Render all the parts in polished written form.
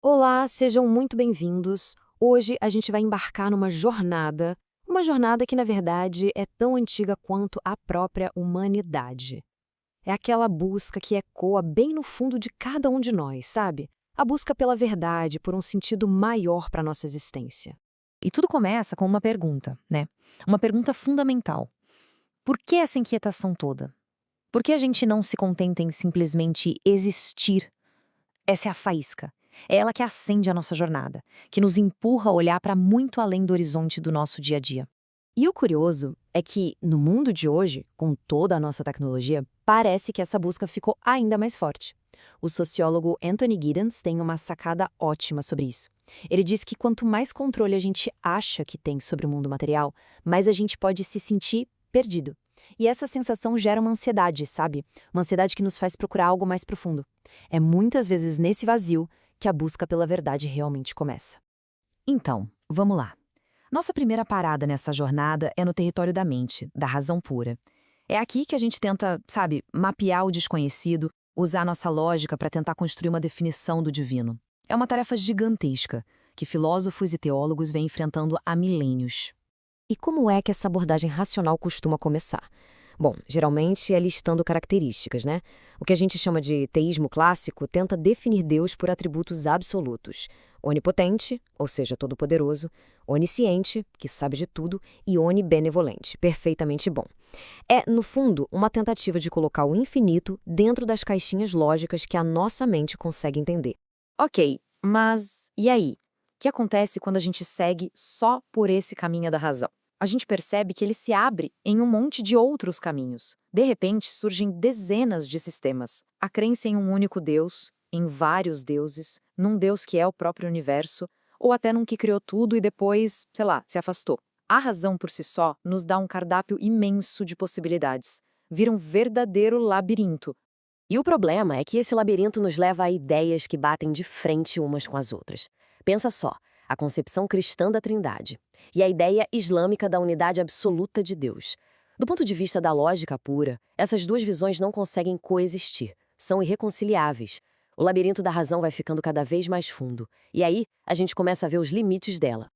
Olá, sejam muito bem-vindos. Hoje a gente vai embarcar numa jornada, que na verdade é tão antiga quanto a própria humanidade. É aquela busca que ecoa bem no fundo de cada um de nós, sabe? A busca pela verdade, por um sentido maior para nossa existência. E tudo começa com uma pergunta, né? Uma pergunta fundamental. Por que essa inquietação toda? Por que a gente não se contenta em simplesmente existir? Essa é a faísca. É ela que acende a nossa jornada, que nos empurra a olhar para muito além do horizonte do nosso dia a dia. E o curioso é que, no mundo de hoje, com toda a nossa tecnologia, parece que essa busca ficou ainda mais forte. O sociólogo Anthony Giddens tem uma sacada ótima sobre isso. Ele diz que quanto mais controle a gente acha que tem sobre o mundo material, mais a gente pode se sentir perdido. E essa sensação gera uma ansiedade, sabe? Uma ansiedade que nos faz procurar algo mais profundo. É muitas vezes nesse vazio que a busca pela verdade realmente começa. Então, vamos lá. Nossa primeira parada nessa jornada é no território da mente, da razão pura. É aqui que a gente tenta, sabe, mapear o desconhecido, usar nossa lógica para tentar construir uma definição do divino. É uma tarefa gigantesca, que filósofos e teólogos vêm enfrentando há milênios. E como é que essa abordagem racional costuma começar? Bom, geralmente é listando características, né? O que a gente chama de teísmo clássico tenta definir Deus por atributos absolutos. Onipotente, ou seja, todo-poderoso, onisciente, que sabe de tudo, e onibenevolente, perfeitamente bom. É, no fundo, uma tentativa de colocar o infinito dentro das caixinhas lógicas que a nossa mente consegue entender. Ok, mas e aí? O que acontece quando a gente segue só por esse caminho da razão? A gente percebe que ele se abre em um monte de outros caminhos. De repente, surgem dezenas de sistemas. A crença em um único Deus, em vários deuses, num Deus que é o próprio universo, ou até num que criou tudo e depois, sei lá, se afastou. A razão por si só nos dá um cardápio imenso de possibilidades. Vira um verdadeiro labirinto. E o problema é que esse labirinto nos leva a ideias que batem de frente umas com as outras. Pensa só, a concepção cristã da Trindade e a ideia islâmica da unidade absoluta de Deus. Do ponto de vista da lógica pura, essas duas visões não conseguem coexistir, são irreconciliáveis. O labirinto da razão vai ficando cada vez mais fundo, e aí a gente começa a ver os limites dela.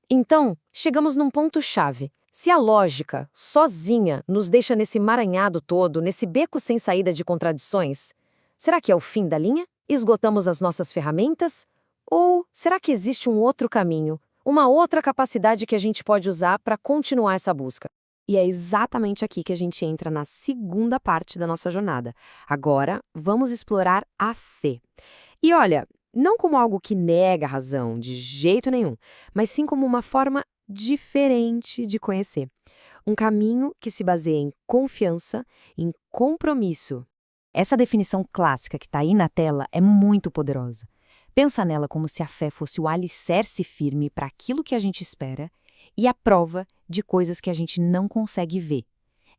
Então, chegamos num ponto-chave. Se a lógica, sozinha, nos deixa nesse emaranhado todo, nesse beco sem saída de contradições, será que é o fim da linha? Esgotamos as nossas ferramentas? Ou será que existe um outro caminho, uma outra capacidade que a gente pode usar para continuar essa busca? E é exatamente aqui que a gente entra na segunda parte da nossa jornada. Agora, vamos explorar a C. E olha, não como algo que nega a razão, de jeito nenhum, mas sim como uma forma diferente de conhecer. Um caminho que se baseia em confiança, em compromisso. Essa definição clássica que está aí na tela é muito poderosa. Pensa nela como se a fé fosse o alicerce firme para aquilo que a gente espera e a prova de coisas que a gente não consegue ver.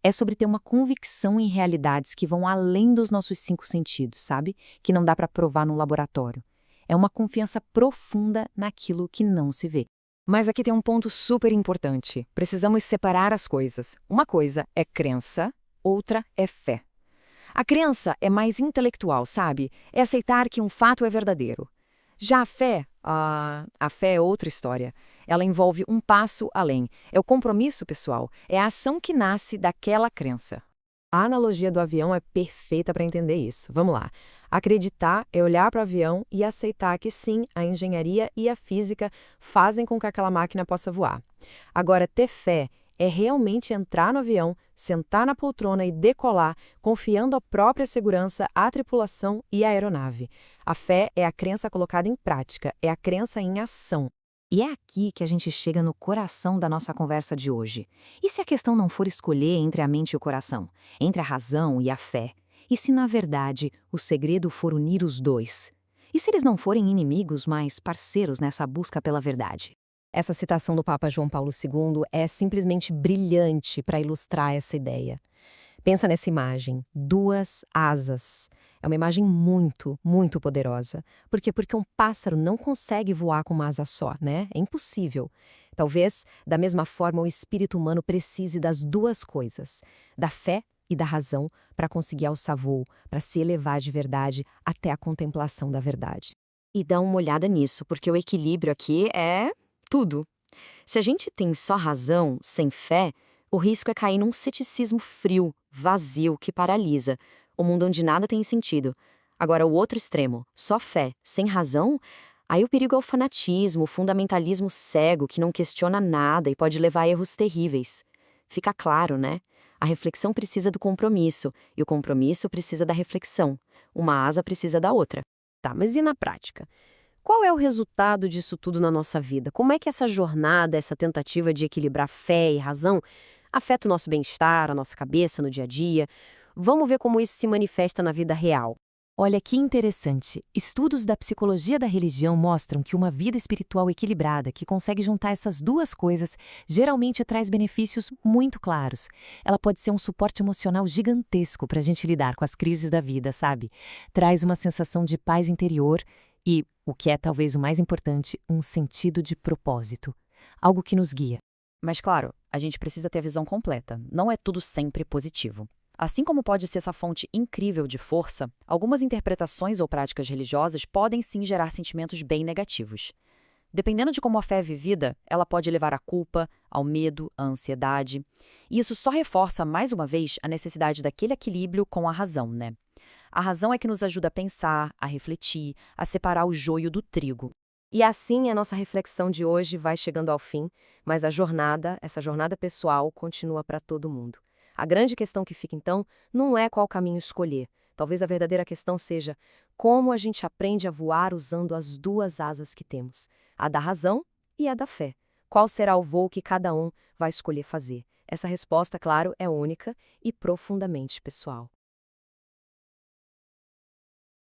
É sobre ter uma convicção em realidades que vão além dos nossos cinco sentidos, sabe? Que não dá para provar no laboratório. É uma confiança profunda naquilo que não se vê. Mas aqui tem um ponto super importante. Precisamos separar as coisas. Uma coisa é crença, outra é fé. A crença é mais intelectual, sabe? É aceitar que um fato é verdadeiro. Já a fé é outra história. Ela envolve um passo além. É o compromisso pessoal, é a ação que nasce daquela crença. A analogia do avião é perfeita para entender isso. Vamos lá. Acreditar é olhar para o avião e aceitar que sim, a engenharia e a física fazem com que aquela máquina possa voar. Agora, ter fé é realmente entrar no avião, sentar na poltrona e decolar, confiando a própria segurança à tripulação e à aeronave. A fé é a crença colocada em prática, é a crença em ação. E é aqui que a gente chega no coração da nossa conversa de hoje. E se a questão não for escolher entre a mente e o coração, entre a razão e a fé? E se, na verdade, o segredo for unir os dois? E se eles não forem inimigos, mas parceiros nessa busca pela verdade? Essa citação do Papa João Paulo II é simplesmente brilhante para ilustrar essa ideia. Pensa nessa imagem, duas asas. É uma imagem muito, muito poderosa. Por quê? Porque um pássaro não consegue voar com uma asa só, né? É impossível. Talvez, da mesma forma, o espírito humano precise das duas coisas, da fé e da razão, para conseguir alçar voo, para se elevar de verdade até a contemplação da verdade. E dá uma olhada nisso, porque o equilíbrio aqui é tudo. Se a gente tem só razão, sem fé, o risco é cair num ceticismo frio, vazio, que paralisa, um mundo onde nada tem sentido. Agora, o outro extremo, só fé, sem razão, aí o perigo é o fanatismo, o fundamentalismo cego que não questiona nada e pode levar a erros terríveis. Fica claro, né? A reflexão precisa do compromisso, e o compromisso precisa da reflexão. Uma asa precisa da outra. Tá, mas e na prática? Qual é o resultado disso tudo na nossa vida? Como é que essa jornada, essa tentativa de equilibrar fé e razão, afeta o nosso bem-estar, a nossa cabeça no dia a dia? Vamos ver como isso se manifesta na vida real. Olha que interessante. Estudos da psicologia da religião mostram que uma vida espiritual equilibrada, que consegue juntar essas duas coisas, geralmente traz benefícios muito claros. Ela pode ser um suporte emocional gigantesco para a gente lidar com as crises da vida, sabe? Traz uma sensação de paz interior e, o que é talvez o mais importante, um sentido de propósito. Algo que nos guia. Mas claro, a gente precisa ter a visão completa. Não é tudo sempre positivo. Assim como pode ser essa fonte incrível de força, algumas interpretações ou práticas religiosas podem sim gerar sentimentos bem negativos. Dependendo de como a fé é vivida, ela pode levar à culpa, ao medo, à ansiedade. E isso só reforça, mais uma vez, a necessidade daquele equilíbrio com a razão, né? A razão é que nos ajuda a pensar, a refletir, a separar o joio do trigo. E assim a nossa reflexão de hoje vai chegando ao fim, mas essa jornada pessoal, continua para todo mundo. A grande questão que fica, então, não é qual caminho escolher. Talvez a verdadeira questão seja como a gente aprende a voar usando as duas asas que temos, a da razão e a da fé. Qual será o voo que cada um vai escolher fazer? Essa resposta, claro, é única e profundamente pessoal.